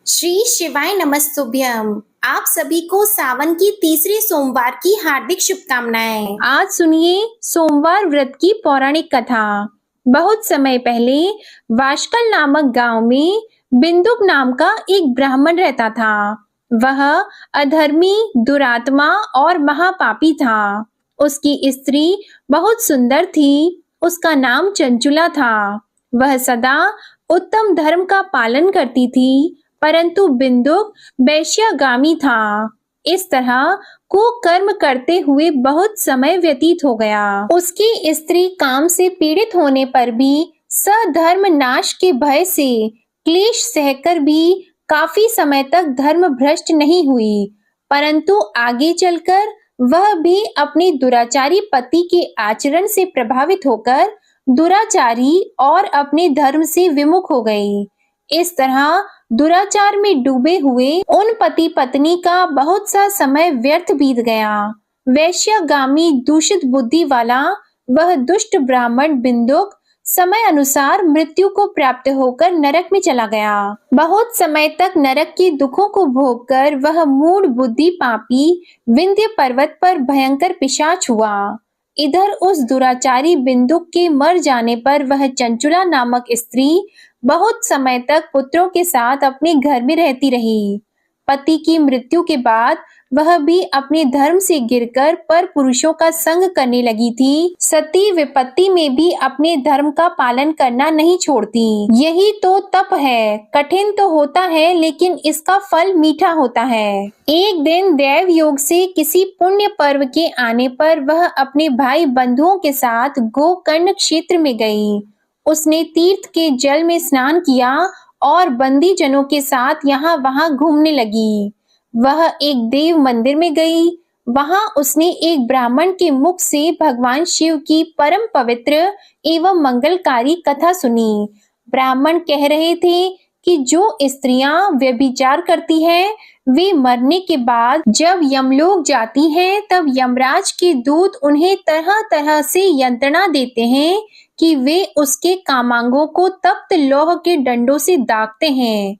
श्री शिवाय नमस्तुभ्यम। आप सभी को सावन की तीसरे सोमवार की हार्दिक शुभकामनाएं। आज सुनिए सोमवार व्रत की पौराणिक कथा। बहुत समय पहले वाशकल नामक गांव में बिंदुक नाम का एक ब्राह्मण रहता था। वह अधर्मी, दुरात्मा और महापापी था। उसकी स्त्री बहुत सुंदर थी। उसका नाम चंचुला था। वह सदा उत्तम धर्म का पालन करती थी, परंतु बिंदुक वैश्यागामी था। इस तरह कुकर्म करते हुए बहुत समय व्यतीत हो गया। उसकी स्त्री काम से पीड़ित होने पर भी सधर्म नाश के भय से क्लेश सहकर भी काफी समय तक धर्म भ्रष्ट नहीं हुई, परंतु आगे चलकर वह भी अपने दुराचारी पति के आचरण से प्रभावित होकर दुराचारी और अपने धर्म से विमुख हो गई। इस तरह दुराचार में डूबे हुए उन पति पत्नी का बहुत सा समय व्यर्थ बीत गया। वैश्यागामी दूषित बुद्धि वाला वह दुष्ट ब्राह्मण बिंदुक समय अनुसार मृत्यु को प्राप्त होकर नरक में चला गया। बहुत समय तक नरक के दुखों को भोगकर वह मूढ़ बुद्धि पापी विंध्य पर्वत पर भयंकर पिशाच हुआ। इधर उस दुराचारी बिंदुक के मर जाने पर वह चंचुला नामक स्त्री बहुत समय तक पुत्रों के साथ अपने घर में रहती रही। पति की मृत्यु के बाद वह भी अपने धर्म से गिरकर पर पुरुषों का संग करने लगी थी। सती विपत्ति में भी अपने धर्म का पालन करना नहीं छोड़ती। यही तो तप है। कठिन तो होता है, लेकिन इसका फल मीठा होता है। एक दिन दैव योग से किसी पुण्य पर्व के आने पर वह अपने भाई बंधुओं के साथ गोकर्ण क्षेत्र में गई। उसने तीर्थ के जल में स्नान किया और बंदी जनों के साथ यहाँ वहां घूमने लगी। वह एक देव मंदिर में गई। वहां उसने एक ब्राह्मण के मुख से भगवान शिव की परम पवित्र एवं मंगलकारी कथा सुनी। ब्राह्मण कह रहे थे कि जो स्त्रियां व्यभिचार करती हैं, वे मरने के बाद जब यमलोक जाती हैं, तब यमराज के दूत उन्हें तरह तरह से यंत्रणा देते हैं कि वे उसके कामांगों को तप्त लौह के डंडों से दागते हैं।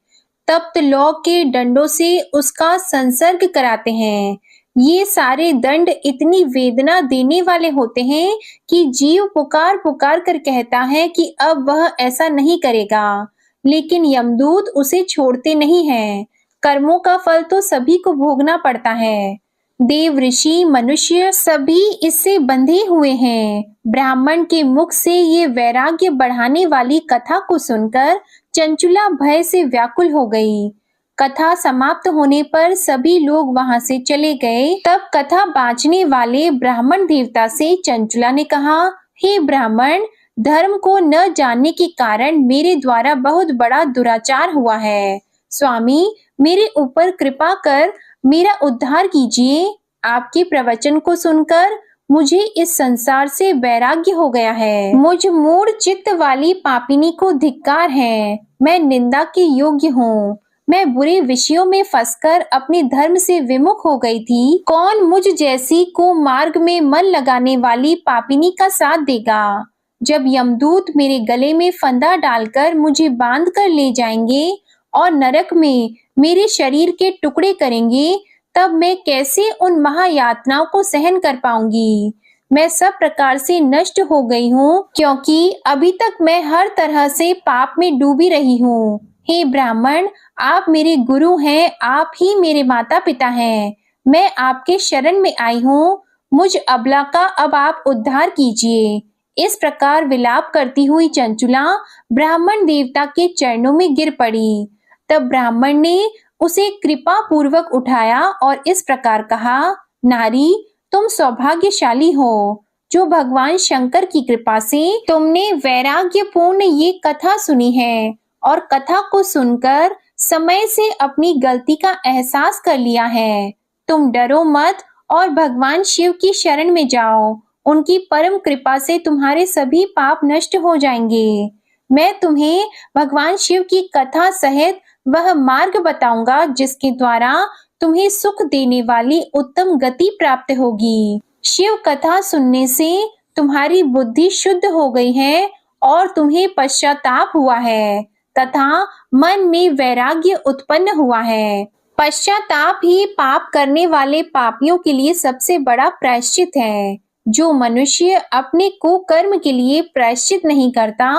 तप्त लौह के डंडों से उसका संसर्ग कराते हैं। ये सारे दंड इतनी वेदना देने वाले होते हैं कि जीव पुकार पुकार कर कहता है कि अब वह ऐसा नहीं करेगा, लेकिन यमदूत उसे छोड़ते नहीं हैं। कर्मों का फल तो सभी को भोगना पड़ता है। देव, ऋषि, मनुष्य सभी इससे बंधे हुए हैं। ब्राह्मण के मुख से ये वैराग्य बढ़ाने वाली कथा को सुनकर चंचुला भय से व्याकुल हो गई। कथा समाप्त होने पर सभी लोग वहां से चले गए। तब कथा बांचने वाले ब्राह्मण देवता से चंचुला ने कहा, हे ब्राह्मण, धर्म को न जानने के कारण मेरे द्वारा बहुत बड़ा दुराचार हुआ है। स्वामी, मेरे ऊपर कृपा कर मेरा उद्धार कीजिए। आपके प्रवचन को सुनकर मुझे इस संसार से वैराग्य हो गया है। मुझ मूढ़ चित्त वाली पापिनी को धिक्कार है। मैं निंदा के योग्य हूँ। मैं बुरे विषयों में फंसकर अपने धर्म से विमुख हो गई थी। कौन मुझ जैसी को मार्ग में मन लगाने वाली पापिनी का साथ देगा? जब यमदूत मेरे गले में फंदा डालकर मुझे बांध कर ले जाएंगे और नरक में मेरे शरीर के टुकड़े करेंगे, तब मैं कैसे उन महायातनाओं को सहन कर पाऊंगी? मैं सब प्रकार से नष्ट हो गई हूँ, क्योंकि अभी तक मैं हर तरह से पाप में डूबी रही हूँ। हे ब्राह्मण, आप मेरे गुरु हैं, आप ही मेरे माता पिता हैं। मैं आपके शरण में आई हूँ। मुझ अबला का अब आप उद्धार कीजिए। इस प्रकार विलाप करती हुई चंचुला ब्राह्मण देवता के चरणों में गिर पड़ी। तब ब्राह्मण ने उसे कृपा पूर्वक उठाया और इस प्रकार कहा, नारी, तुम सौभाग्यशाली हो, जो भगवान शंकर की कृपा से तुमने वैराग्यपूर्ण ये कथा सुनी है और कथा को सुनकर समय से अपनी गलती का एहसास कर लिया है। तुम डरो मत और भगवान शिव की शरण में जाओ। उनकी परम कृपा से तुम्हारे सभी पाप नष्ट हो जाएंगे। मैं तुम्हें भगवान शिव की कथा सहित वह मार्ग बताऊंगा जिसके द्वारा तुम्हें सुख देने वाली उत्तम गति प्राप्त होगी। शिव कथा सुनने से तुम्हारी बुद्धि शुद्ध हो गई है और तुम्हें पश्चाताप हुआ है, तथा मन में वैराग्य उत्पन्न हुआ है। पश्चाताप ही पाप करने वाले पापियों के लिए सबसे बड़ा प्रायश्चित है। जो मनुष्य अपने कुकर्म के लिए प्रायश्चित नहीं करता,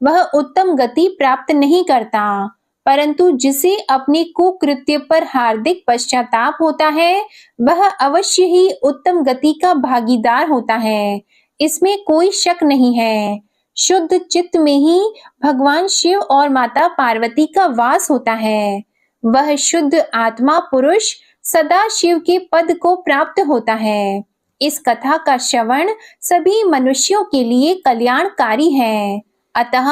वह उत्तम गति प्राप्त नहीं करता, परंतु जिसे अपने कुकृत्य पर हार्दिक पश्चाताप होता है, वह अवश्य ही उत्तम गति का भागीदार होता है। इसमें कोई शक नहीं है। शुद्ध चित्त में ही भगवान शिव और माता पार्वती का वास होता है। वह शुद्ध आत्मा पुरुष सदा शिव के पद को प्राप्त होता है। इस कथा का श्रवण सभी मनुष्यों के लिए कल्याणकारी है, अतः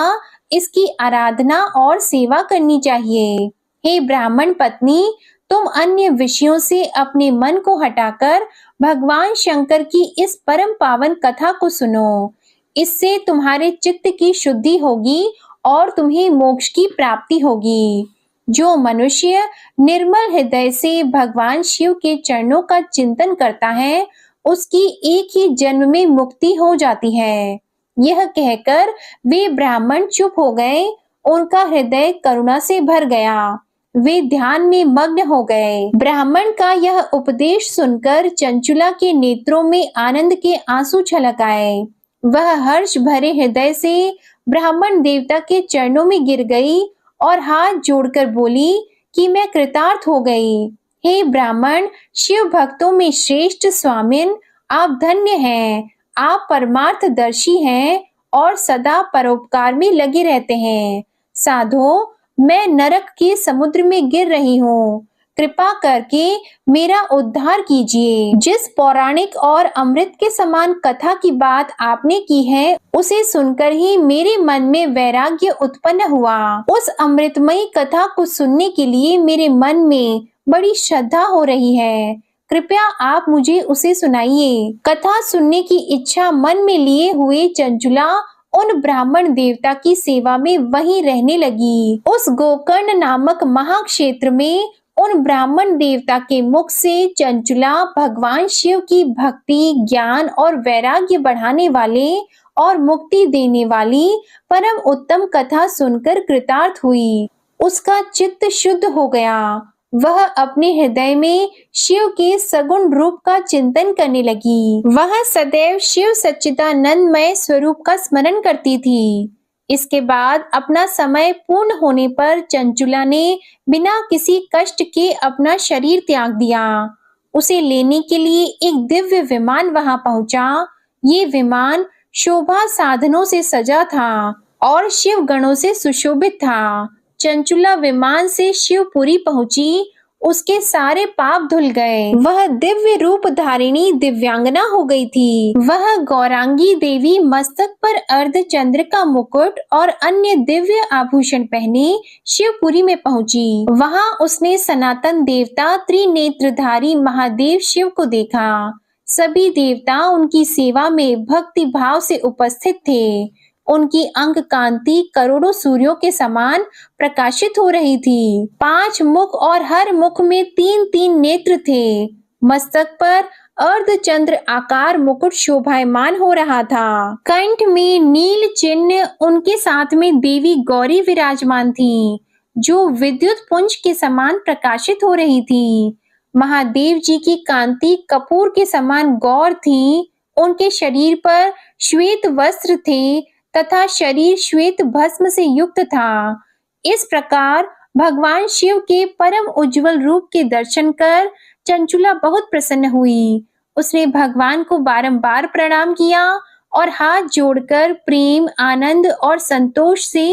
इसकी आराधना और सेवा करनी चाहिए। हे ब्राह्मण पत्नी, तुम अन्य विषयों से अपने मन को हटाकर भगवान शंकर की इस परम पावन कथा को सुनो। इससे तुम्हारे चित्त की शुद्धि होगी और तुम्हें मोक्ष की प्राप्ति होगी। जो मनुष्य निर्मल हृदय से भगवान शिव के चरणों का चिंतन करता है, उसकी एक ही जन्म में मुक्ति हो जाती है। यह कहकर वे ब्राह्मण चुप हो गए। उनका हृदय करुणा से भर गया। वे ध्यान में मग्न हो गए। ब्राह्मण का यह उपदेश सुनकर चंचुला के नेत्रों में आनंद के आंसू छलक आए। वह हर्ष भरे हृदय से ब्राह्मण देवता के चरणों में गिर गई और हाथ जोड़कर बोली कि मैं कृतार्थ हो गई। हे ब्राह्मण, शिव भक्तों में श्रेष्ठ स्वामिन, आप धन्य हैं। आप परमार्थदर्शी हैं और सदा परोपकार में लगे रहते हैं। साधो, मैं नरक के समुद्र में गिर रही हूँ। कृपा करके मेरा उद्धार कीजिए। जिस पौराणिक और अमृत के समान कथा की बात आपने की है, उसे सुनकर ही मेरे मन में वैराग्य उत्पन्न हुआ। उस अमृतमयी कथा को सुनने के लिए मेरे मन में बड़ी श्रद्धा हो रही है। कृपया आप मुझे उसे सुनाइए। कथा सुनने की इच्छा मन में लिए हुए चंचुला उन ब्राह्मण देवता की सेवा में वहीं रहने लगी। उस गोकर्ण नामक महाक्षेत्र में उन ब्राह्मण देवता के मुख से चंचुला भगवान शिव की भक्ति, ज्ञान और वैराग्य बढ़ाने वाले और मुक्ति देने वाली परम उत्तम कथा सुनकर कृतार्थ हुई। उसका चित्त शुद्ध हो गया। वह अपने हृदय में शिव के सगुण रूप का चिंतन करने लगी। वह सदैव शिव सच्चिदानंदमय स्वरूप का स्मरण करती थी। इसके बाद अपना समय पूर्ण होने पर चंचुला ने बिना किसी कष्ट के अपना शरीर त्याग दिया। उसे लेने के लिए एक दिव्य विमान वहां पहुंचा। ये विमान शोभा साधनों से सजा था और शिव गणों से सुशोभित था। चंचुला विमान से शिवपुरी पहुंची। उसके सारे पाप धुल गए। वह दिव्य रूप धारिणी दिव्यांगना हो गई थी। वह गौरांगी देवी मस्तक पर अर्धचंद्र का मुकुट और अन्य दिव्य आभूषण पहने शिवपुरी में पहुंची। वहां उसने सनातन देवता त्रिनेत्रधारी महादेव शिव को देखा। सभी देवता उनकी सेवा में भक्ति भाव से उपस्थित थे। उनकी अंग कांति करोड़ों सूर्यों के समान प्रकाशित हो रही थी। 5 मुख और हर मुख में 3-3 नेत्र थे। मस्तक पर अर्धचंद्र आकार मुकुट शोभायमान हो रहा था। कंठ में नील चिन्ह, उनके साथ में देवी गौरी विराजमान थी, जो विद्युत पुंज के समान प्रकाशित हो रही थी। महादेव जी की कांति कपूर के समान गौर थी। उनके शरीर पर श्वेत वस्त्र थे तथा शरीर श्वेत भस्म से युक्त था। इस प्रकार भगवान शिव के परम उज्जवल रूप के दर्शन कर चंचुला बहुत प्रसन्न हुई। उसने भगवान को बारंबार प्रणाम किया और हाथ जोड़कर प्रेम, आनंद और संतोष से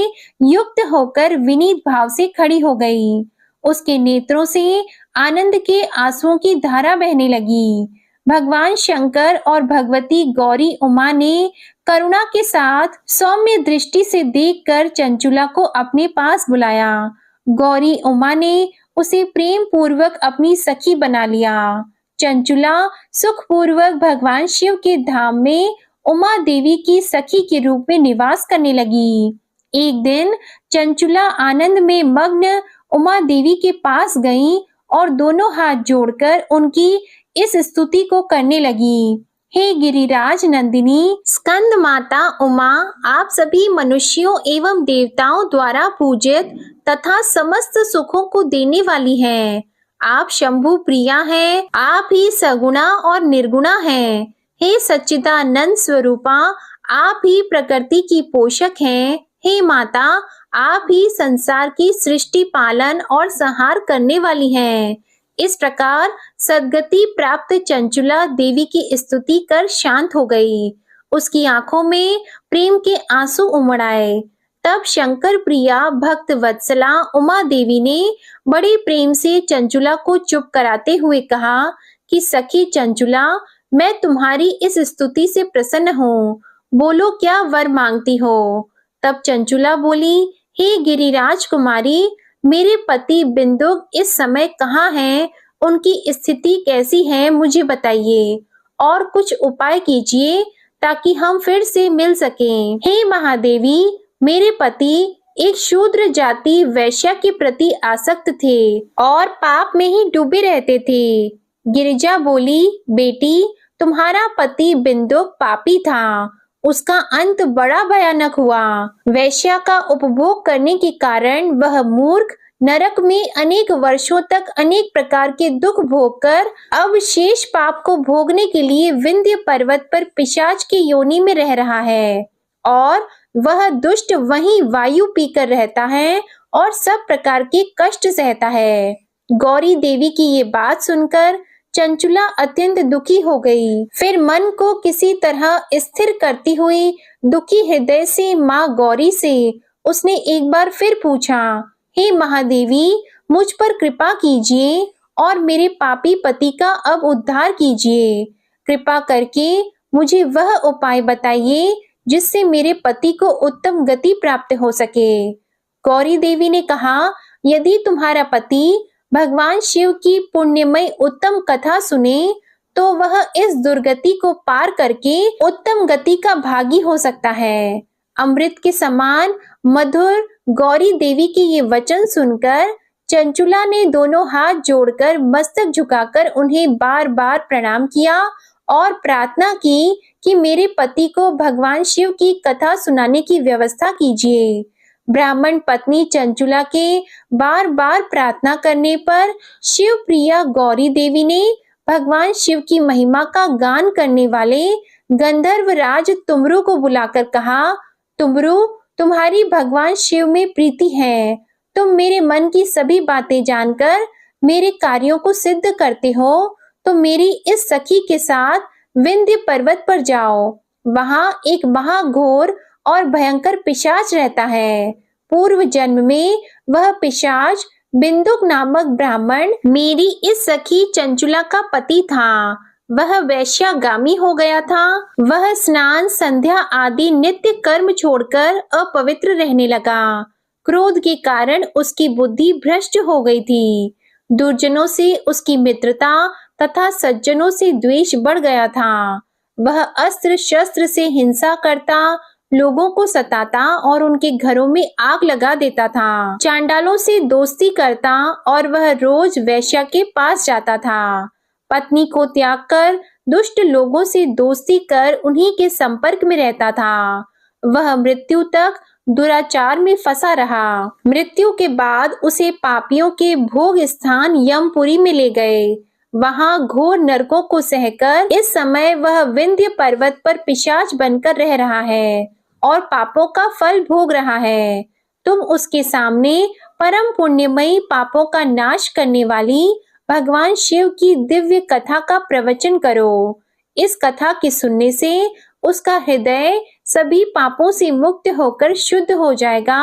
युक्त होकर विनीत भाव से खड़ी हो गई। उसके नेत्रों से आनंद के आंसुओं की धारा बहने लगी। भगवान शंकर और भगवती गौरी उमा ने करुणा के साथ सौम्य दृष्टि से देखकर चंचुला को अपने पास बुलाया। गौरी उमा ने उसे प्रेम पूर्वक अपनी सखी बना लिया। चंचुला सुखपूर्वक भगवान शिव के धाम में उमा देवी की सखी के रूप में निवास करने लगी। एक दिन चंचुला आनंद में मग्न उमा देवी के पास गई और दोनों हाथ जोड़कर उनकी इस स्तुति को करने लगी। हे गिरिराज नंदिनी, स्कंद माता उमा, आप सभी मनुष्यों एवं देवताओं द्वारा पूजित तथा समस्त सुखों को देने वाली हैं। आप शंभु प्रिया हैं, आप ही सगुणा और निर्गुणा हैं। हे सच्चिदानंद स्वरूपा, आप ही प्रकृति की पोषक हैं। हे माता, आप ही संसार की सृष्टि पालन और संहार करने वाली हैं। इस प्रकार सद्गति प्राप्त चंचुला देवी की स्तुति कर शांत हो गई। उसकी आंखों में प्रेम के आंसू उमड़ आए। तब शंकर प्रिया भक्त वत्सला उमा देवी ने बड़े प्रेम से चंचुला को चुप कराते हुए कहा कि सखी चंचुला, मैं तुम्हारी इस स्तुति से प्रसन्न हूँ। बोलो, क्या वर मांगती हो? तब चंचुला बोली, हे गिरिराज कुमारी, मेरे पति बिंदुक इस समय कहाँ हैं? उनकी स्थिति कैसी है, मुझे बताइए और कुछ उपाय कीजिए ताकि हम फिर से मिल सकें। हे महादेवी, मेरे पति एक शूद्र जाति वैश्या के प्रति आसक्त थे और पाप में ही डूबे रहते थे। गिरिजा बोली, बेटी, तुम्हारा पति बिंदुक पापी था, उसका अंत बड़ा भयानक हुआ। वैश्या का उपभोग करने के कारण वह मूर्ख नरक में अनेक वर्षों तक अनेक प्रकार के दुख भोगकर अब शेष पाप को भोगने के लिए विंध्य पर्वत पर पिशाच की योनि में रह रहा है और वह दुष्ट वहीं वायु पीकर रहता है और सब प्रकार के कष्ट सहता है। गौरी देवी की ये बात सुनकर चंचुला अत्यंत दुखी हो गई। फिर मन को किसी तरह स्थिर करती हुई दुखी हृदय से माँ गौरी से उसने एक बार फिर पूछा, हे महादेवी, मुझ पर कृपा कीजिए और मेरे पापी पति का अब उद्धार कीजिए। कृपा करके मुझे वह उपाय बताइए जिससे मेरे पति को उत्तम गति प्राप्त हो सके। गौरी देवी ने कहा, यदि तुम्हारा पति भगवान शिव की पुण्यमय उत्तम कथा सुने तो वह इस दुर्गति को पार करके उत्तम गति का भागी हो सकता है। अमृत के समान मधुर गौरी देवी के ये वचन सुनकर चंचुला ने दोनों हाथ जोड़कर मस्तक झुकाकर उन्हें बार बार प्रणाम किया और प्रार्थना की कि मेरे पति को भगवान शिव की कथा सुनाने की व्यवस्था कीजिए। ब्राह्मण पत्नी चंचुला के बार बार प्रार्थना करने पर शिव प्रिया गौरी देवी ने भगवान शिव की महिमा का गान करने वाले गंधर्व राज तुमरु को बुलाकर कहा, तुमरु, तुम्हारी भगवान शिव में प्रीति है। तुम मेरे मन की सभी बातें जानकर मेरे कार्यों को सिद्ध करते हो, तो मेरी इस सखी के साथ विंध्य पर्वत पर जाओ। वहां एक महाघोर और भयंकर पिशाच रहता है। पूर्व जन्म में वह पिशाच बिंदुक नामक ब्राह्मण मेरी इस सखी चंचुला का पति था। वह वैश्यागामी हो गया था। वह स्नान संध्या आदि नित्य कर्म छोड़कर अपवित्र रहने लगा। क्रोध के कारण उसकी बुद्धि भ्रष्ट हो गई थी। दुर्जनों से उसकी मित्रता तथा सज्जनों से द्वेष बढ़ गया था। वह अस्त्र शस्त्र से हिंसा करता, लोगों को सताता और उनके घरों में आग लगा देता था। चांडालों से दोस्ती करता और वह रोज वैश्या के पास जाता था। पत्नी को त्याग कर दुष्ट लोगों से दोस्ती कर उन्हीं के संपर्क में रहता था। वह मृत्यु तक दुराचार में फंसा रहा। मृत्यु के बाद उसे पापियों के भोग स्थान यमपुरी में ले गए। वहां घोर नरकों को सहकर इस समय वह विंध्य पर्वत पर पिशाच बनकर रह रहा है और पापों का फल भोग रहा है। तुम उसके सामने परम पुण्यमयी पापों का नाश करने वाली भगवान शिव की दिव्य कथा का प्रवचन करो। इस कथा के सुनने से उसका हृदय सभी पापों से मुक्त होकर शुद्ध हो जाएगा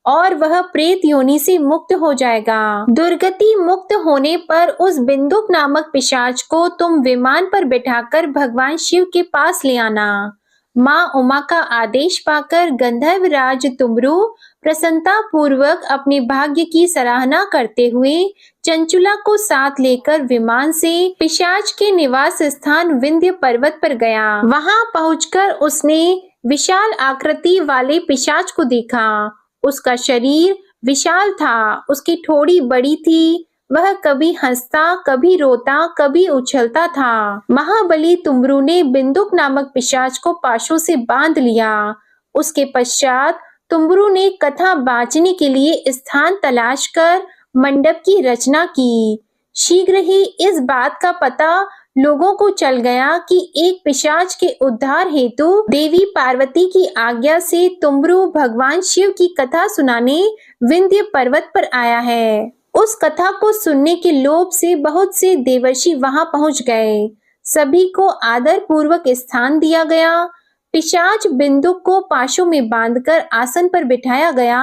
और वह प्रेत योनि से मुक्त हो जाएगा। दुर्गति मुक्त होने पर उस बिंदुक नामक पिशाच को तुम विमान पर बिठाकर भगवान शिव के पास ले आना। माँ उमा का आदेश पाकर गंधर्व राज तुमरु प्रसन्नता पूर्वक अपने भाग्य की सराहना करते हुए चंचुला को साथ लेकर विमान से पिशाच के निवास स्थान विंध्य पर्वत पर गया। वहां पहुंचकर उसने विशाल आकृति वाले पिशाच को देखा। उसका शरीर विशाल था, उसकी ठोड़ी बड़ी थी, वह कभी हंसता, कभी रोता, कभी उछलता था। महाबली तुमरू ने बिंदुक नामक पिशाच को पाशों से बांध लिया। उसके पश्चात तुमरू ने कथा बांचने के लिए स्थान तलाश कर मंडप की रचना की। शीघ्र ही इस बात का पता लोगों को चल गया कि एक पिशाच के उद्धार हेतु देवी पार्वती की आज्ञा से तुमरू भगवान शिव की कथा सुनाने विंध्य पर्वत पर आया है। उस कथा को सुनने के लोभ से बहुत से देवर्षि वहां पहुंच गए। सभी को आदर पूर्वक स्थान दिया गया। पिशाच बिंदुक को पाशों में बांधकर आसन पर बिठाया गया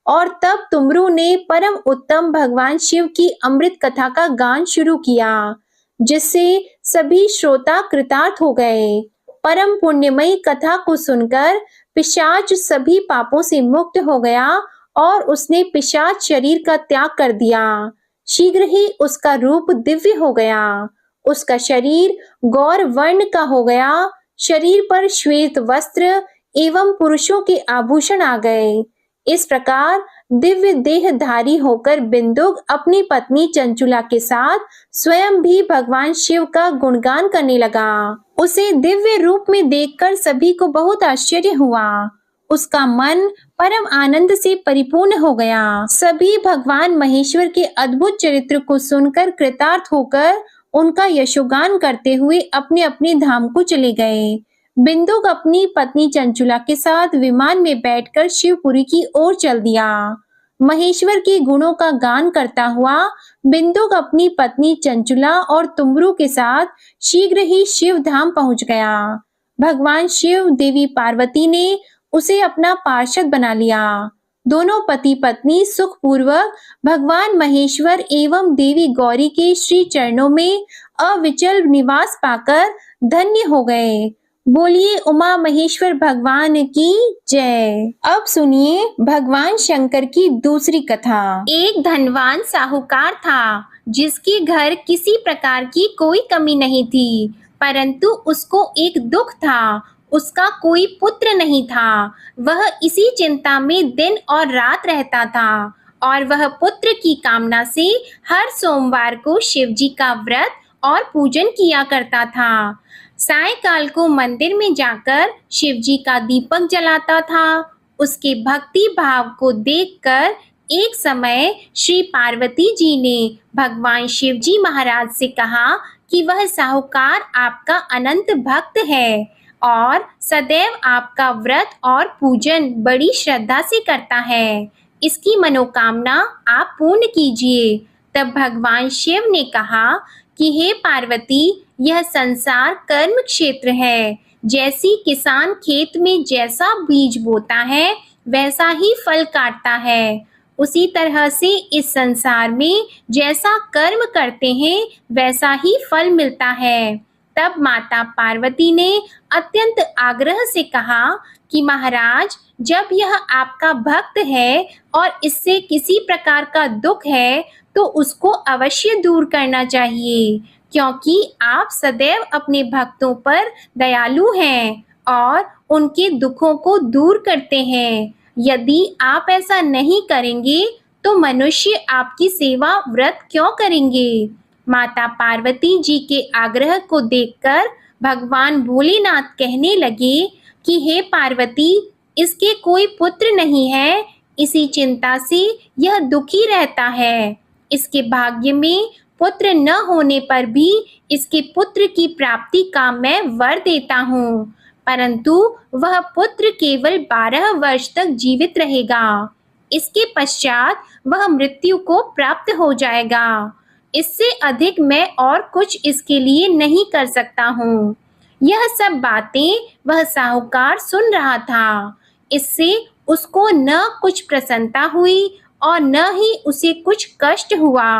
और तब तुमरू ने परम उत्तम भगवान शिव की अमृत कथा का गान शुरू किया, जिससे सभी श्रोता कृतार्थ हो गए। परम पुण्यमयी कथा को सुनकर पिशाच सभी पापों से मुक्त हो गया और उसने पिशाच शरीर का त्याग कर दिया। शीघ्र ही उसका रूप दिव्य हो गया। उसका शरीर गौर वर्ण का हो गया। शरीर पर श्वेत वस्त्र एवं पुरुषों के आभूषण आ गए। इस प्रकार दिव्य देहधारी होकर बिंदुक अपनी पत्नी चंचुला के साथ स्वयं भी भगवान शिव का गुणगान करने लगा। उसे दिव्य रूप में देखकर सभी को बहुत आश्चर्य हुआ। उसका मन परम आनंद से परिपूर्ण हो गया। सभी भगवान महेश्वर के अद्भुत चरित्र को सुनकर कृतार्थ होकर उनका यशोगान करते हुए अपने अपने धाम को चले गए। बिंदुक अपनी पत्नी चंचुला के साथ विमान में बैठकर शिवपुरी की ओर चल दिया। महेश्वर के गुणों का गान करता हुआ बिंदुक अपनी पत्नी चंचुला और तुमरू के साथ शीघ्र ही शिव धाम पहुंच गया। भगवान शिव देवी पार्वती ने उसे अपना पार्षद बना लिया। दोनों पति पत्नी सुखपूर्वक भगवान महेश्वर एवं देवी गौरी के श्री चरणों में अविचल निवास पाकर धन्य हो गए। बोलिए उमा महेश्वर भगवान की जय। अब सुनिए भगवान शंकर की दूसरी कथा। एक धनवान साहूकार था, जिसके घर किसी प्रकार की कोई कमी नहीं थी, परंतु उसको एक दुख था। उसका कोई पुत्र नहीं था। वह इसी चिंता में दिन और रात रहता था और वह पुत्र की कामना से हर सोमवार को शिवजी का व्रत और पूजन किया करता था। सायंकाल को मंदिर में जाकर शिवजी का दीपक जलाता था। उसके भक्ति भाव को देखकर एक समय श्री पार्वती जी ने भगवान शिवजी महाराज से कहा कि वह साहूकार आपका अनंत भक्त है और सदैव आपका व्रत और पूजन बड़ी श्रद्धा से करता है। इसकी मनोकामना आप पूर्ण कीजिए। तब भगवान शिव ने कहा कि हे पार्वती, यह संसार कर्म क्षेत्र है। जैसी किसान खेत में जैसा बीज बोता है वैसा ही फल काटता है, उसी तरह से इस संसार में जैसा कर्म करते हैं वैसा ही फल मिलता है। तब माता पार्वती ने अत्यंत आग्रह से कहा कि महाराज, जब यह आपका भक्त है और इससे किसी प्रकार का दुख है तो उसको अवश्य दूर करना चाहिए, क्योंकि आप सदैव अपने भक्तों पर दयालु हैं और उनके दुखों को दूर करते हैं। यदि आप ऐसा नहीं करेंगे तो मनुष्य आपकी सेवा व्रत क्यों करेंगे? माता पार्वती जी के आग्रह को देखकर भगवान भोलेनाथ कहने लगे कि हे पार्वती, इसके कोई पुत्र नहीं है, इसी चिंता से यह दुखी रहता है। इसके भाग्य में पुत्र न होने पर भी इसके पुत्र की प्राप्ति का मैं वर देता हूँ, परंतु वह पुत्र केवल 12 वर्ष तक जीवित रहेगा। इसके पश्चात वह मृत्यु को प्राप्त हो जाएगा। इससे अधिक मैं और कुछ इसके लिए नहीं कर सकता हूँ। यह सब बातें वह साहूकार सुन रहा था। इससे उसको न कुछ प्रसन्नता हुई और न ही उसे कुछ कष्ट हुआ।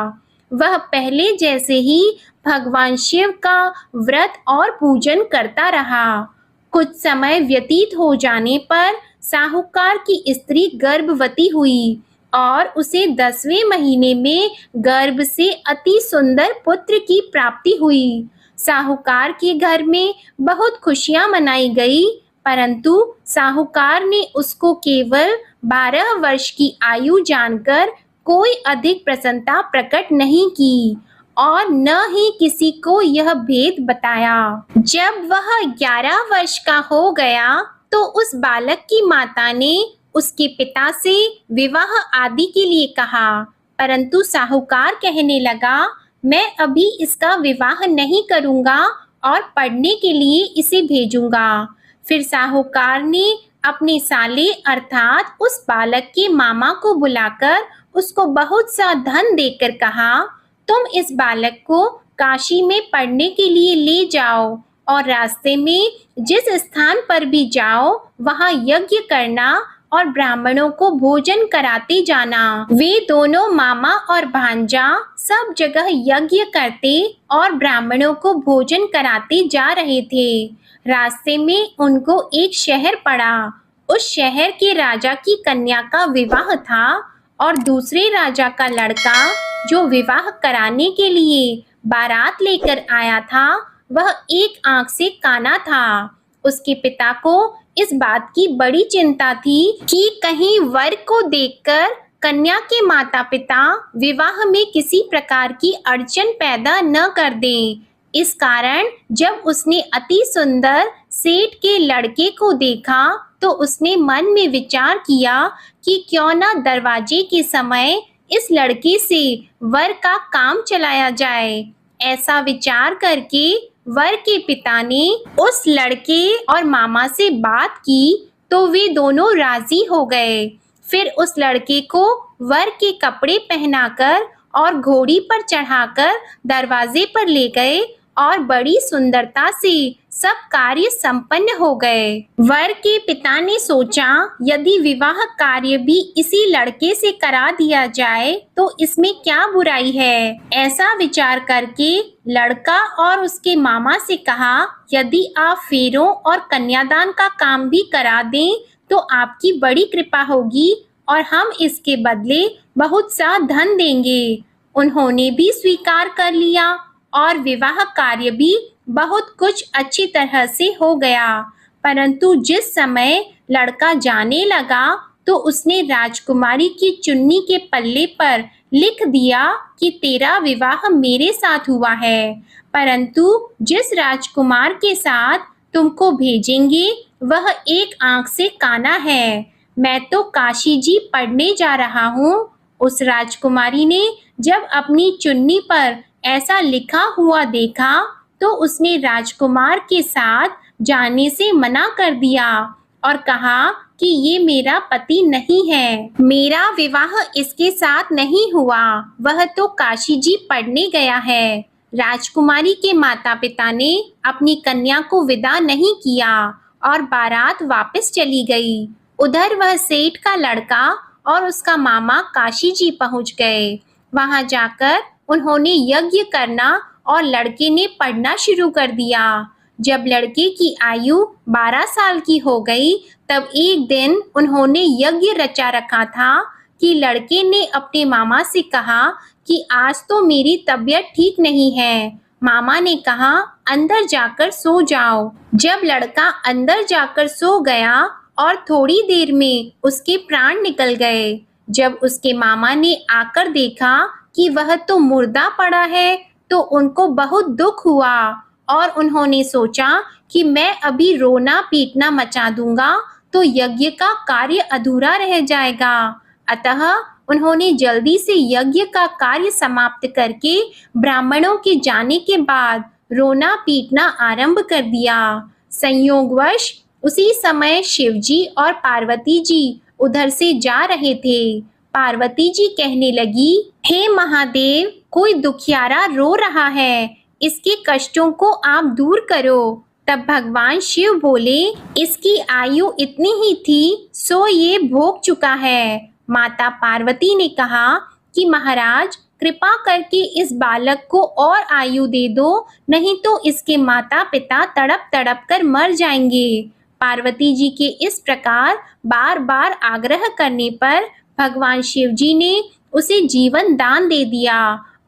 वह पहले जैसे ही भगवान शिव का व्रत और पूजन करता रहा। कुछ समय व्यतीत हो जाने पर साहूकार की स्त्री गर्भवती हुई और उसे 10वें महीने में गर्भ से अति सुंदर पुत्र की प्राप्ति हुई। साहूकार के घर में बहुत खुशियां मनाई गई, परंतु साहूकार ने उसको केवल 12 वर्ष की आयु जानकर कोई अधिक प्रसन्नता प्रकट नहीं की और न ही किसी को यह भेद बताया। जब वह 11 वर्ष का हो गया तो उस बालक की माता ने उसके पिता से विवाह आदि के लिए कहा, परंतु साहूकार कहने लगा, मैं अभी इसका विवाह नहीं करूंगा और पढ़ने के लिए इसे भेजूंगा। फिर साहूकार ने अपने साले अर्थात उस बालक के मामा को बुलाकर उसको बहुत सा धन देकर कहा, तुम इस बालक को काशी में पढ़ने के लिए ले जाओ और रास्ते में जिस स्थान पर भी जाओ वहां यज्ञ करना और ब्राह्मणों को भोजन कराते जाना। वे दोनों मामा और भांजा सब जगह यज्ञ करते और ब्राह्मणों को भोजन कराते जा रहे थे। रास्ते में उनको एक शहर पड़ा। उस शहर के राजा की कन्या का विवाह था और दूसरे राजा का लड़का जो विवाह कराने के लिए बारात लेकर आया था वह एक आंख से काना था। उसके पिता को इस बात की बड़ी चिंता थी कि कहीं वर को देखकर कन्या के माता पिता विवाह में किसी प्रकार की अड़चन पैदा न कर दें। इस कारण जब उसने अति सुंदर सेठ के लड़के को देखा तो उसने मन में विचार किया कि क्यों न दरवाजे के समय इस लड़के से वर का काम चलाया जाए। ऐसा विचार करके वर के पिता ने उस लड़के और मामा से बात की तो वे दोनों राजी हो गए। फिर उस लड़के को वर के कपड़े पहनाकर और घोड़ी पर चढ़ाकर दरवाजे पर ले गए और बड़ी सुंदरता से सब कार्य संपन्न हो गए। वर के पिता ने सोचा यदि विवाह कार्य भी इसी लड़के से करा दिया जाए तो इसमें क्या बुराई है। ऐसा विचार करके लड़का और उसके मामा से कहा, यदि आप फेरों और कन्यादान का काम भी करा दें तो आपकी बड़ी कृपा होगी और हम इसके बदले बहुत सा धन देंगे। उन्होंने भी स्वीकार कर लिया और विवाह कार्य भी बहुत कुछ अच्छी तरह से हो गया। परंतु जिस समय लड़का जाने लगा तो उसने राजकुमारी की चुन्नी के पल्ले पर लिख दिया कि तेरा विवाह मेरे साथ हुआ है, परंतु जिस राजकुमार के साथ तुमको भेजेंगे वह एक आंख से काना है। मैं तो काशी जी पढ़ने जा रहा हूँ। उस राजकुमारी ने जब अपनी चुन्नी पर ऐसा लिखा हुआ देखा तो उसने राजकुमार के साथ जाने से मना कर दिया और कहा कि ये मेरा पति नहीं है, मेरा विवाह इसके साथ नहीं हुआ, वह तो काशी जी पढ़ने गया है। राजकुमारी के माता पिता ने अपनी कन्या को विदा नहीं किया और बारात वापस चली गई। उधर वह सेठ का लड़का और उसका मामा काशी जी पहुंच गए। वहां जाकर उन्होंने यज्ञ करना और लड़के ने पढ़ना शुरू कर दिया। जब लड़के की आयु 12 साल की हो गई तब एक दिन उन्होंने यज्ञ रचा रखा था कि लड़के ने अपने मामा से कहा कि आज तो मेरी तबीयत ठीक नहीं है। मामा ने कहा अंदर जाकर सो जाओ। जब लड़का अंदर जाकर सो गया और थोड़ी देर में उसके प्राण निकल गए। जब उसके मामा ने आकर देखा कि वह तो मुर्दा पड़ा है तो उनको बहुत दुख हुआ और उन्होंने सोचा कि मैं अभी रोना पीटना मचा दूंगा तो यज्ञ का कार्य अधूरा रह जाएगा। अतः उन्होंने जल्दी से यज्ञ का कार्य समाप्त करके ब्राह्मणों के जाने के बाद रोना पीटना आरंभ कर दिया। संयोगवश उसी समय शिवजी और पार्वती जी उधर से जा रहे थे। पार्वती जी कहने लगी, हे महादेव, कोई दुखियारा रो रहा है, इसके कष्टों को आप दूर करो। तब भगवान शिव बोले, इसकी आयु इतनी ही थी सो ये भोग चुका है। माता पार्वती ने कहा कि महाराज कृपा करके इस बालक को और आयु दे दो, नहीं तो इसके माता पिता तड़प तड़प कर मर जाएंगे। पार्वती जी के इस प्रकार बार बार आग्रह करने पर भगवान शिव जी ने उसे जीवन दान दे दिया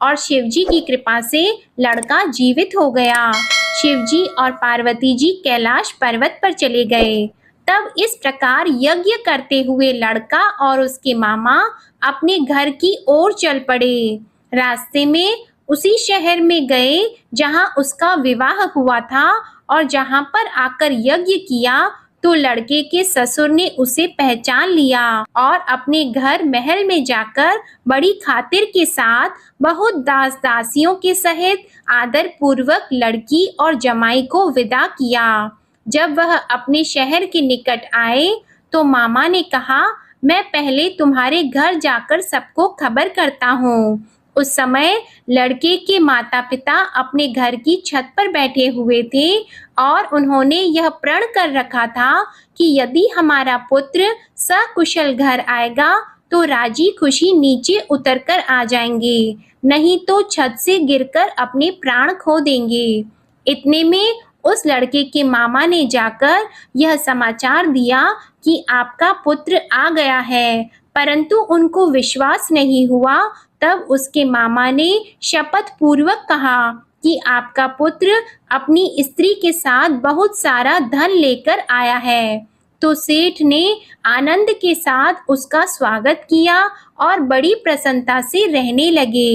और शिव जी की कृपा से लड़का जीवित हो गया। शिव जी और पार्वती जी कैलाश पर्वत पर चले गए। तब इस प्रकार यज्ञ करते हुए लड़का और उसके मामा अपने घर की ओर चल पड़े। रास्ते में उसी शहर में गए जहां उसका विवाह हुआ था और जहां पर आकर यज्ञ किया तो लड़के के ससुर ने उसे पहचान लिया और अपने घर महल में जाकर बड़ी खातिर के साथ बहुत दास दासियों के सहित आदर पूर्वक लड़की और जमाई को विदा किया। जब वह अपने शहर के निकट आए तो मामा ने कहा, मैं पहले तुम्हारे घर जाकर सबको खबर करता हूँ। उस समय लड़के के माता पिता अपने घर की छत पर बैठे हुए थे और उन्होंने यह प्रण कर रखा था कि यदि हमारा पुत्र सकुशल घर आएगा तो राजी खुशी नीचे उतरकर आ जाएंगे, नहीं तो छत से गिरकर अपने प्राण खो देंगे। इतने में उस लड़के के मामा ने जाकर यह समाचार दिया कि आपका पुत्र आ गया है, परंतु उनको विश्वास नहीं हुआ। तब उसके मामा ने शपथ पूर्वक कहा कि आपका पुत्र अपनी स्त्री के साथ बहुत सारा धन लेकर आया है। तो सेठ ने आनंद के साथ उसका स्वागत किया और बड़ी प्रसन्नता से रहने लगे।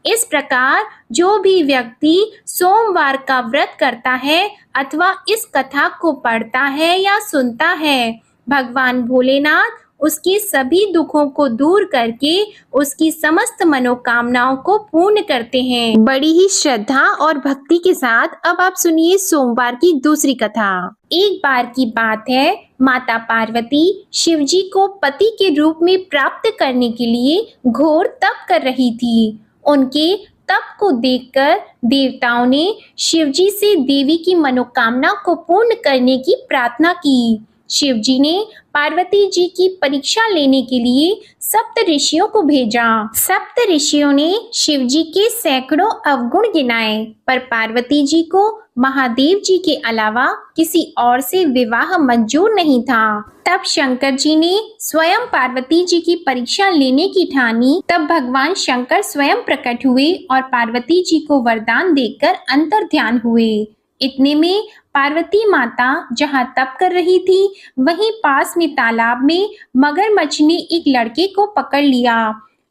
इस प्रकार जो भी व्यक्ति सोमवार का व्रत करता है अथवा इस कथा को पढ़ता है या सुनता है, भगवान भोलेनाथ उसके सभी दुखों को दूर करके उसकी समस्त मनोकामनाओं को पूर्ण करते हैं। बड़ी ही श्रद्धा और भक्ति के साथ अब आप सुनिए सोमवार की दूसरी कथा। एक बार की बात है, माता पार्वती शिवजी को पति के रूप में प्राप्त करने के लिए घोर तप कर रही थी। उनके तप को देखकर देवताओं ने शिवजी से देवी की मनोकामना को पूर्ण करने की प्रार्थना की। शिवजी ने पार्वती जी की परीक्षा लेने के लिए सप्त ऋषियों को भेजा। सप्त ऋषियों ने शिवजी के सैकड़ों अवगुण गिनाए, पर पार्वती जी को महादेव जी के अलावा किसी और से विवाह मंजूर नहीं था। तब शंकर जी ने स्वयं पार्वती जी की परीक्षा लेने की ठानी। तब भगवान शंकर स्वयं प्रकट हुए और पार्वती जी को वरदान देकर अंतर्ध्यान हुए। इतने में पार्वती माता जहाँ तप कर रही थी वहीं पास में तालाब में मगरमच्छ ने एक लड़के को पकड़ लिया।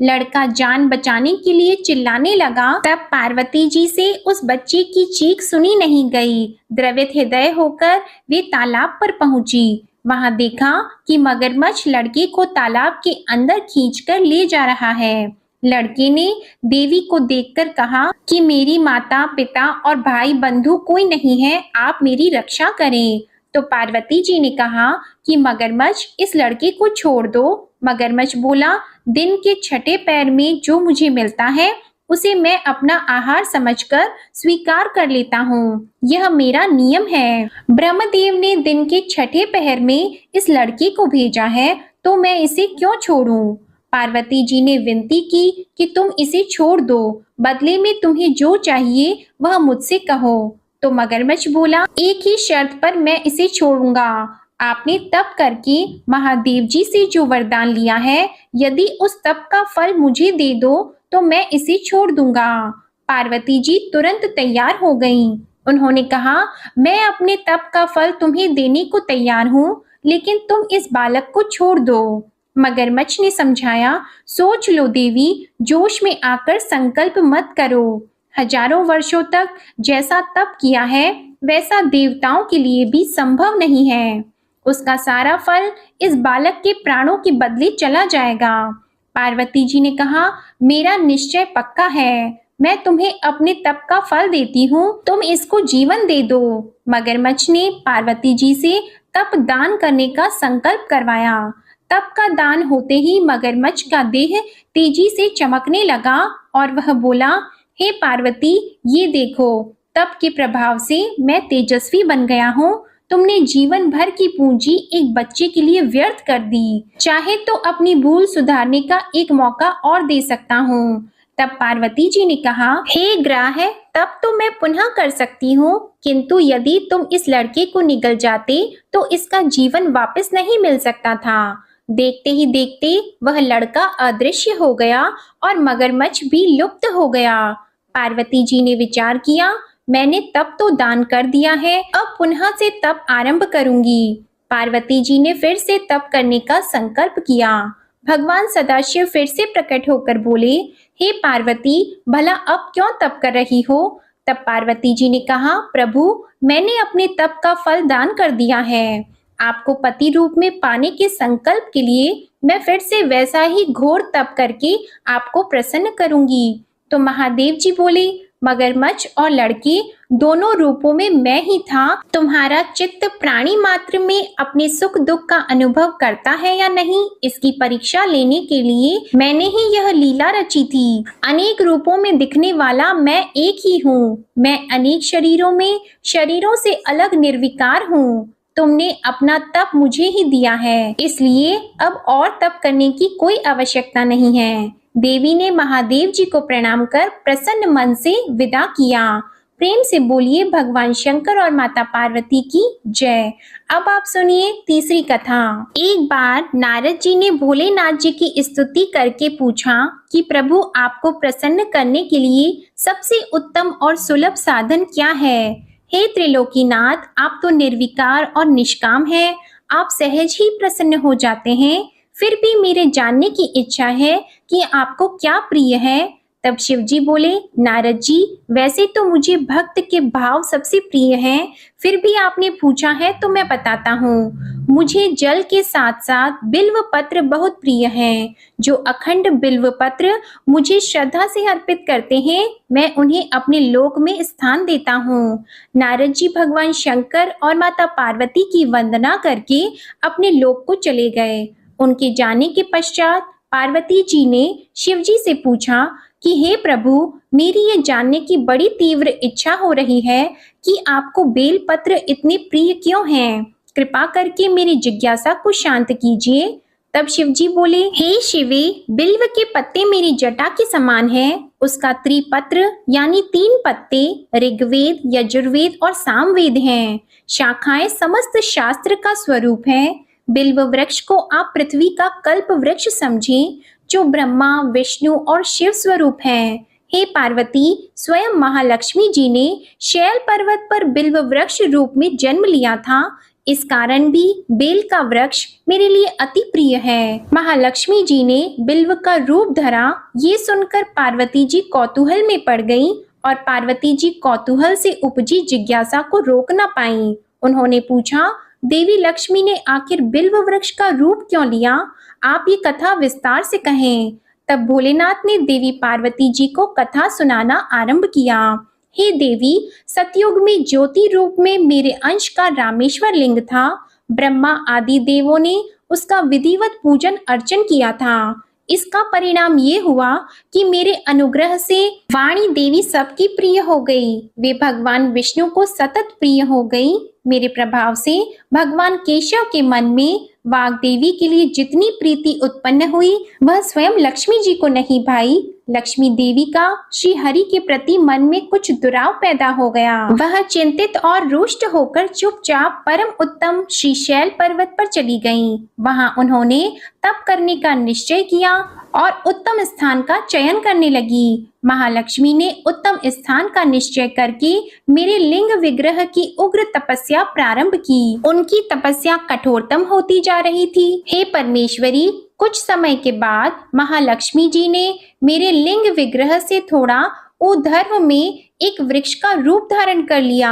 लड़का जान बचाने के लिए चिल्लाने लगा। तब पार्वती जी से उस बच्चे की चीख सुनी नहीं गई। द्रवित हृदय होकर वे तालाब पर पहुंची। वहां देखा कि मगरमच्छ लड़के को तालाब के अंदर खींचकर ले जा रहा है। लड़के ने देवी को देखकर कहा कि मेरी माता पिता और भाई बंधु कोई नहीं है, आप मेरी रक्षा करें। तो पार्वती जी ने कहा कि मगरमच्छ इस लड़के को छोड़ दो। मगरमच्छ बोला, दिन के छठे पैर में जो मुझे मिलता है उसे मैं अपना आहार समझकर स्वीकार कर लेता हूँ, यह मेरा नियम है। ब्रह्मदेव ने दिन के छठे पहर में इस लड़के को भेजा है तो मैं इसे क्यों छोड़ूं? पार्वती जी ने विनती की कि तुम इसे छोड़ दो, बदले में तुम्हें जो चाहिए वह मुझसे कहो। तो मगरमच्छ बोला, एक ही शर्त पर मैं इसे छोड़ूंगा। आपने तप करके महादेव जी से जो वरदान लिया है, यदि उस तप का फल मुझे दे दो तो मैं इसे छोड़ दूंगा। पार्वती जी तुरंत तैयार हो गईं। उन्होंने कहा, मैं अपने तप का फल तुम्हें देने को तैयार हूँ, लेकिन तुम इस बालक को छोड़ दो। मगरमच्छ ने समझाया, सोच लो देवी, जोश में आकर संकल्प मत करो। हजारों वर्षों तक जैसा तप किया है वैसा देवताओं के लिए भी संभव नहीं है। उसका सारा फल इस बालक के प्राणों के बदले चला जाएगा। पार्वती जी ने कहा, मेरा निश्चय पक्का है, मैं तुम्हें अपने तप का फल देती हूँ, तुम इसको जीवन दे दो। मगरमच्छ ने पार्वती जी से तप दान करने का संकल्प करवाया। तप का दान होते ही मगरमच्छ का देह तेजी से चमकने लगा और वह बोला, हे पार्वती, ये देखो, तप के प्रभाव से मैं तेजस्वी बन गया हूँ। तुमने जीवन भर की पूंजी एक बच्चे के लिए व्यर्थ कर दी। चाहे तो अपनी भूल सुधारने का एक मौका और दे सकता हूँ। तब पार्वती जी ने कहा, हे ग्राह, तब तो मैं पुनः कर सकती हूँ, किंतु यदि तुम इस लड़के को निगल जाते तो इसका जीवन वापस नहीं मिल सकता था। देखते ही देखते वह लड़का अदृश्य हो गया और मगरमच्छ भी लुप्त हो गया। पार्वती जी ने विचार किया, मैंने तप तो दान कर दिया है, अब पुनः से तप आरंभ करूंगी। पार्वती जी ने फिर से तप करने का संकल्प किया। भगवान सदाशिव फिर से प्रकट होकर बोले, हे पार्वती, भला अब क्यों तप कर रही हो? तब पार्वती जी ने कहा, प्रभु, मैंने अपने तप का फल दान कर दिया है। आपको पति रूप में पाने के संकल्प के लिए मैं फिर से वैसा ही घोर तप करके आपको प्रसन्न करूंगी। तो महादेव जी बोले, मगरमच्छ और लड़के दोनों रूपों में मैं ही था। तुम्हारा चित्त प्राणी मात्र में अपने सुख दुख का अनुभव करता है या नहीं, इसकी परीक्षा लेने के लिए मैंने ही यह लीला रची थी। अनेक रूपों में दिखने वाला मैं एक ही हूँ। मैं अनेक शरीरों से अलग निर्विकार हूँ। तुमने अपना तप मुझे ही दिया है, इसलिए अब और तप करने की कोई आवश्यकता नहीं है। देवी ने महादेव जी को प्रणाम कर प्रसन्न मन से विदा किया। प्रेम से बोलिए भगवान शंकर और माता पार्वती की जय। अब आप सुनिए तीसरी कथा। एक बार नारद जी ने भोलेनाथ जी की स्तुति करके पूछा कि प्रभु, आपको प्रसन्न करने के लिए सबसे उत्तम और सुलभ साधन क्या है? हे त्रिलोकीनाथ, आप तो निर्विकार और निष्काम हैं। आप सहज ही प्रसन्न हो जाते हैं। फिर भी मेरे जानने की इच्छा है कि आपको क्या प्रिय है। तब शिव जी बोले, नारद जी, वैसे तो मुझे भक्त के भाव सबसे प्रिय हैं, फिर भी आपने पूछा है तो मैं बताता हूँ। मुझे जल के साथ साथ बिल्व पत्र बहुत प्रिय हैं। जो अखंड बिल्व पत्र मुझे श्रद्धा से अर्पित करते हैं, मैं उन्हें अपने लोक में स्थान देता हूँ। नारद जी भगवान शंकर और माता पार्वती की वंदना करके अपने लोक को चले गए। उनके जाने के पश्चात पार्वती जी ने शिव जी से पूछा कि हे प्रभु, मेरी ये जानने की बड़ी तीव्र इच्छा हो रही है कि आपको बेल पत्र इतने प्रिय क्यों हैं? कृपा करके मेरी जिज्ञासा को शांत कीजिए। तब शिव जी बोले, हे शिवे, बिल्व के पत्ते मेरी जटा के समान हैं। उसका त्रिपत्र यानी 3 पत्ते ऋग्वेद, यजुर्वेद और सामवेद हैं। शाखाएं समस्त शास्त्र का स्वरूप है। बिल्व वृक्ष को आप पृथ्वी का कल्प वृक्ष समझें, जो ब्रह्मा, विष्णु और शिव स्वरूप है। हे पार्वती, स्वयं महालक्ष्मी जी ने शैल पर्वत पर बिल्व वृक्ष रूप में जन्म लिया था। इस कारण भी बेल का वृक्ष मेरे लिए अति प्रिय है। महालक्ष्मी जी ने बिल्व का रूप धरा। ये सुनकर पार्वती जी कौतूहल में पड़ गई और पार्वती जी कौतूहल से उपजी जिज्ञासा को रोक न पाई। उन्होंने पूछा, देवी लक्ष्मी ने आखिर बिल्व वृक्ष का रूप क्यों लिया? आप ये कथा विस्तार से कहें। तब भोलेनाथ ने देवी पार्वती जी को कथा सुनाना आरंभ किया। हे देवी, सतयुग में ज्योति रूप में मेरे अंश का रामेश्वर लिंग था। ब्रह्मा आदि देवों ने उसका विधिवत पूजन अर्चन किया था। इसका परिणाम ये हुआ कि मेरे अनुग्रह से वाणी देवी सबकी प्रिय हो गई। वे भगवान विष्णु को सतत प्रिय हो गई। मेरे प्रभाव से भगवान केशव के मन में वाग देवी के लिए जितनी प्रीति उत्पन्न हुई, वह स्वयं लक्ष्मी जी को नहीं भाई। लक्ष्मी देवी का श्री हरि के प्रति मन में कुछ दुराव पैदा हो गया। वह चिंतित और रुष्ट होकर चुपचाप परम उत्तम श्री शैल पर्वत पर चली गईं। वहां उन्होंने तप करने का निश्चय किया और उत्तम स्थान का चयन करने लगी। महालक्ष्मी ने उत्तम स्थान का निश्चय करके मेरे लिंग विग्रह की उग्र तपस्या प्रारंभ की। उनकी तपस्या कठोरतम होती जा रही थी। हे परमेश्वरी, कुछ समय के बाद महालक्ष्मी जी ने मेरे लिंग विग्रह से थोड़ा ऊर्ध्व में एक वृक्ष का रूप धारण कर लिया।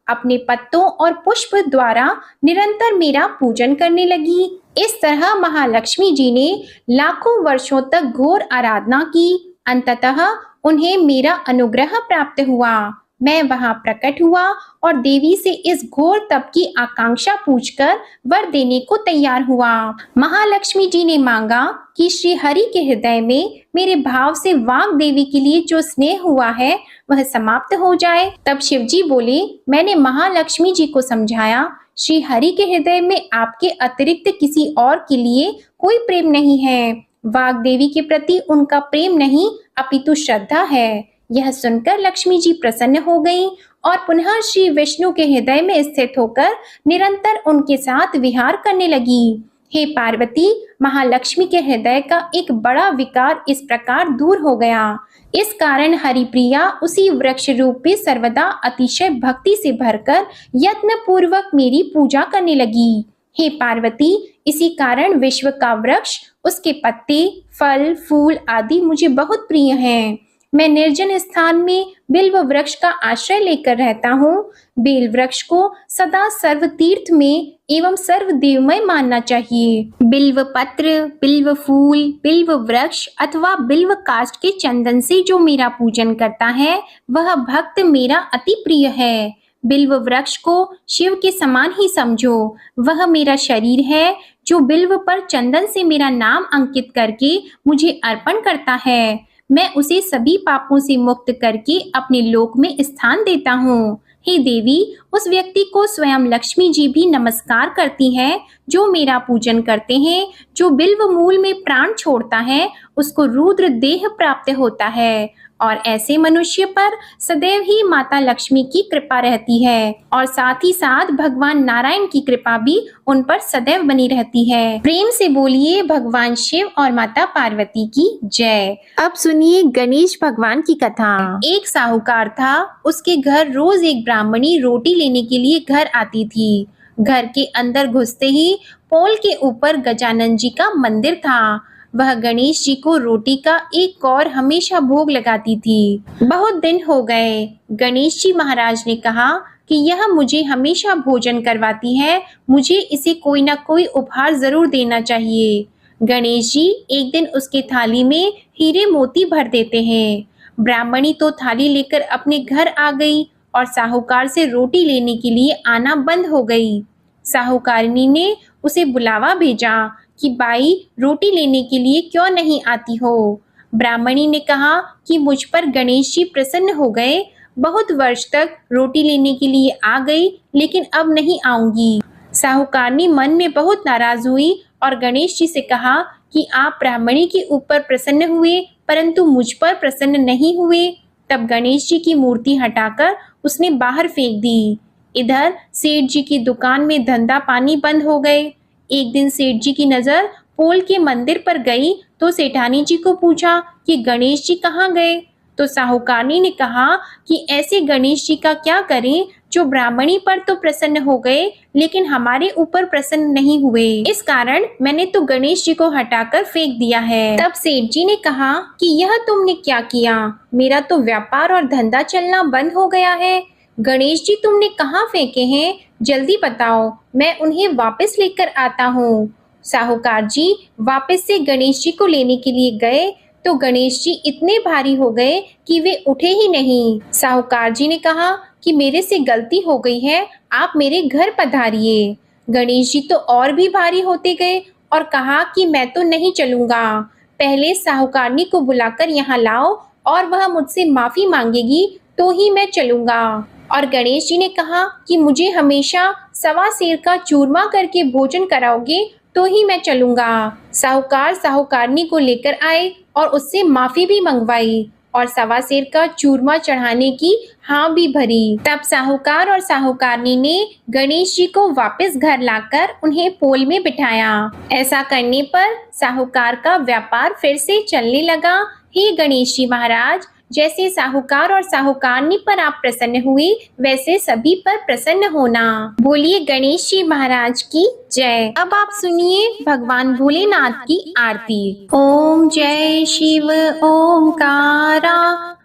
अपने पत्तों और पुष्प द्वारा निरंतर मेरा पूजन करने लगी। इस तरह महालक्ष्मी जी ने लाखों वर्षों तक घोर आराधना की। अंततः उन्हें मेरा अनुग्रह प्राप्त हुआ। मैं वहां प्रकट हुआ और देवी से इस घोर तप की आकांक्षा पूछकर वर देने को तैयार हुआ। महालक्ष्मी जी ने मांगा कि श्री हरि के हृदय में मेरे भाव से वाग देवी के लिए जो स्नेह हुआ है वह समाप्त हो जाए। तब शिव जी बोले, मैंने महालक्ष्मी जी को समझाया, श्री हरि के हृदय में आपके अतिरिक्त किसी और के लिए कोई प्रेम नहीं है। वाग देवी के प्रति उनका प्रेम नहीं अपितु श्रद्धा है। यह सुनकर लक्ष्मी जी प्रसन्न हो गईं और पुनः श्री विष्णु के हृदय में स्थित होकर निरंतर उनके साथ विहार करने लगी। हे पार्वती, महालक्ष्मी के हृदय का एक बड़ा विकार इस प्रकार दूर हो गया। इस कारण हरिप्रिया उसी वृक्ष रूप में सर्वदा अतिशय भक्ति से भरकर यत्न पूर्वक मेरी पूजा करने लगी। हे पार्वती, इसी कारण विश्व का वृक्ष, उसके पत्ते, फल, फूल आदि मुझे बहुत प्रिय हैं। मैं निर्जन स्थान में बिल्व वृक्ष का आश्रय लेकर रहता हूँ। बेल वृक्ष को सदा सर्व तीर्थ में एवं सर्व देवमय मानना चाहिए। बिल्व पत्र, बिल्व फूल, बिल्व वृक्ष अथवा बिल्व काष्ठ के चंदन से जो मेरा पूजन करता है, वह भक्त मेरा अति प्रिय है। बिल्व वृक्ष को शिव के समान ही समझो। वह मेरा शरीर है जो बिल्व पर चंदन से मेरा नाम अंकित करके मुझे अर्पण करता है। मैं उसे सभी पापों से मुक्त करके अपने लोक में स्थान देता हूँ। हे देवी, उस व्यक्ति को स्वयं लक्ष्मी जी भी नमस्कार करती हैं जो मेरा पूजन करते हैं। जो बिल्व मूल में प्राण छोड़ता है, उसको रुद्र देह प्राप्त होता है और ऐसे मनुष्य पर सदैव ही माता लक्ष्मी की कृपा रहती है और साथ ही साथ भगवान नारायण की कृपा भी उन पर सदैव बनी रहती है। प्रेम से बोलिए भगवान शिव और माता पार्वती की जय। अब सुनिए गणेश भगवान की कथा। एक साहूकार था। उसके घर रोज एक ब्राह्मणी रोटी लेने के लिए घर आती थी। घर के अंदर घुसते ही पोल के ऊपर गजानन जी का मंदिर था। वह गणेश जी को रोटी का एक कौर हमेशा भोग लगाती थी। बहुत दिन हो गए। गणेश जी महाराज ने कहा कि यह मुझे हमेशा भोजन करवाती है, मुझे इसे कोई ना कोई उपहार जरूर देना चाहिए। गणेश जी एक दिन उसके थाली में हीरे मोती भर देते हैं। ब्राह्मणी तो थाली लेकर अपने घर आ गई और साहूकार से रोटी लेने के लिए आना बंद हो गई। साहूकारनी ने उसे बुलावा भेजा कि बाई, रोटी लेने के लिए क्यों नहीं आती हो। ब्राह्मणी ने कहा कि मुझ पर गणेश जी प्रसन्न हो गए। बहुत वर्ष तक रोटी लेने के लिए आ गई, लेकिन अब नहीं आऊंगी। साहूकारनी मन में बहुत नाराज हुई और गणेश जी से कहा कि आप ब्राह्मणी के ऊपर प्रसन्न हुए, परंतु मुझ पर प्रसन्न नहीं हुए। तब गणेश जी की मूर्ति हटाकर उसने बाहर फेंक दी। इधर सेठ जी की दुकान में धंधा पानी बंद हो गए। एक दिन सेठ जी की नजर पोल के मंदिर पर गई तो सेठानी जी को पूछा कि गणेश जी कहाँ गए। तो साहूकारनी ने कहा कि ऐसे गणेश जी का क्या करें जो ब्राह्मणी पर तो प्रसन्न हो गए, लेकिन हमारे ऊपर प्रसन्न नहीं हुए। इस कारण मैंने तो गणेश जी को हटाकर फेंक दिया है। तब सेठ जी ने कहा कि यह तुमने क्या किया? मेरा तो व्यापार और धंधा चलना बंद हो गया है। गणेश जी तुमने कहाँ फेंके हैं? जल्दी बताओ, मैं उन्हें वापस लेकर आता हूँ। साहूकार जी वापस से गणेश जी को लेने के लिए गए तो गणेश जी इतने भारी हो गए कि वे उठे ही नहीं। साहूकार जी ने कहा कि मेरे से गलती हो गई है, आप मेरे घर पधारिए। गणेश जी तो और भी भारी होते गए और कहा कि मैं तो नहीं चलूंगा। पहले साहूकारनी को बुलाकर यहाँ लाओ और वह मुझसे माफी मांगेगी तो ही मैं चलूंगा। और गणेश जी ने कहा कि मुझे हमेशा सवा सेर का चूरमा करके भोजन कराओगे तो ही मैं चलूंगा। साहूकार साहूकारनी को लेकर आए और उससे माफी भी मंगवाई और सवा सेर का चूरमा चढ़ाने की हाँ भी भरी। तब साहूकार और साहूकारनी ने गणेश जी को वापस घर लाकर उन्हें पोल में बिठाया। ऐसा करने पर साहूकार का व्यापार फिर से चलने लगा। हे गणेश जी महाराज, जैसे साहूकार और साहूकारनी पर आप प्रसन्न हुए, वैसे सभी पर प्रसन्न होना। बोलिए गणेश जी महाराज की जय। अब आप सुनिए भगवान भोलेनाथ की आरती। ओम जय शिव ओमकारा,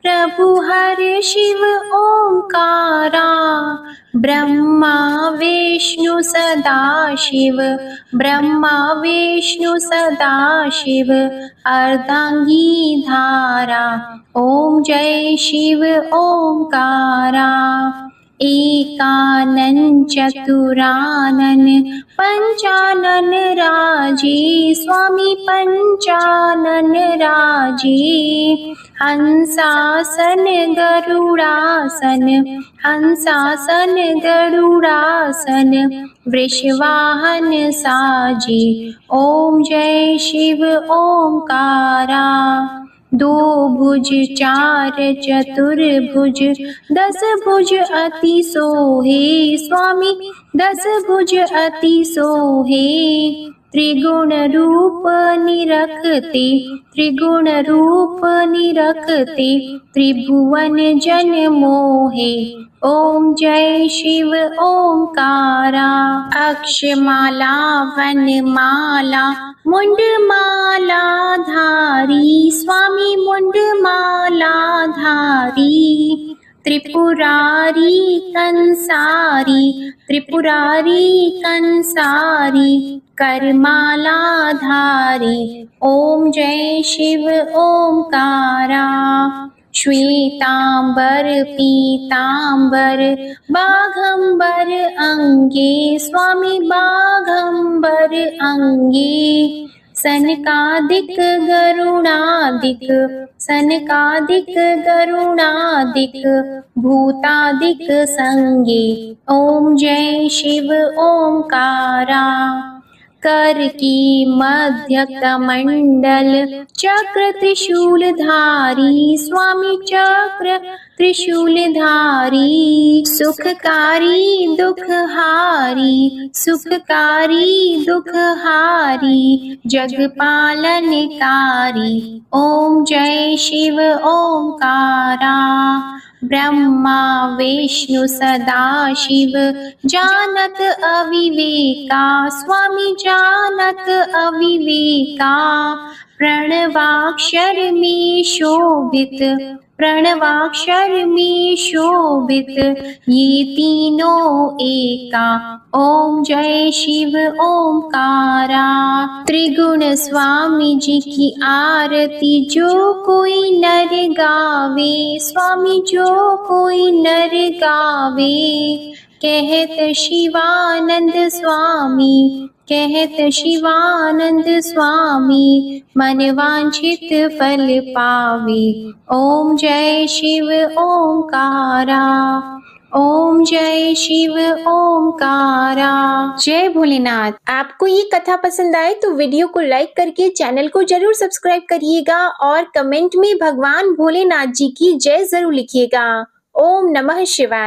प्रभु हर शिव ओमकारा। ब्रह्मा विष्णु सदा शिव, ब्रह्मा विष्णु सदा शिव, अर्धांगी धारा। ओम जय शिव ओमकारा। एकानन चतुरानन पंचानन राजे, स्वामी पंचानन राजे। हंसासन गरुड़ासन, हंसासन गरुड़ासन, वृषवाहन साजे। ओम जय शिव ओमकारा। दो भुज चार चतुर्भुज, दस भुज अति सोहे, स्वामी दस भुज अति सोहे। त्रिगुण रूप निरखते, त्रिगुण रूप निरखते, त्रिभुवन जन मोहे। ओम जय शिव ओंकारा। अक्षमाला वनमाला मुंडमाला धारी, स्वामी मुंडमाला धारी। त्रिपुरारी कंसारी, त्रिपुरारी कंसारी, करमाला धारी। ओम जय शिव ओंकारा। श्वेतांबर पीतांबर बाघंबर अंगे, स्वामी बाघंबर अंगे। सनकादिक गरुणादिक, सनकादिक गरुणादिक, भूतादिक संगे। ओम जय शिव ओंकारा। कर की मध्य कमंडल चक्र त्रिशूलधारी, स्वामी चक्र त्रिशूलधारी। सुखकारी दुखहारी, सुखकारी दुखहारी, जगपालनकारी। ओम जय शिव ओंकारा। ब्रह्मा विष्णु सदाशिव जानत अविवेका, स्वामी जानत अविवेका। प्रणवाक्षर में शोभित, प्रणवाक्षर में शोभित, ये तीनों एका। ओम जय शिव ओंकारा। त्रिगुण स्वामी जी की आरती जो कोई नर गावे, स्वामी जो कोई नर गावे। कहत शिवानंद स्वामी, कहत शिवानंद स्वामी, मन वांछित फल पावे। ओम जय शिव ओंकारा। ओम जय शिव ओंकारा। जय भोलेनाथ। आपको ये कथा पसंद आए तो वीडियो को लाइक करके चैनल को जरूर सब्सक्राइब करिएगा और कमेंट में भगवान भोलेनाथ जी की जय जरूर लिखिएगा। ओम नमः शिवाय।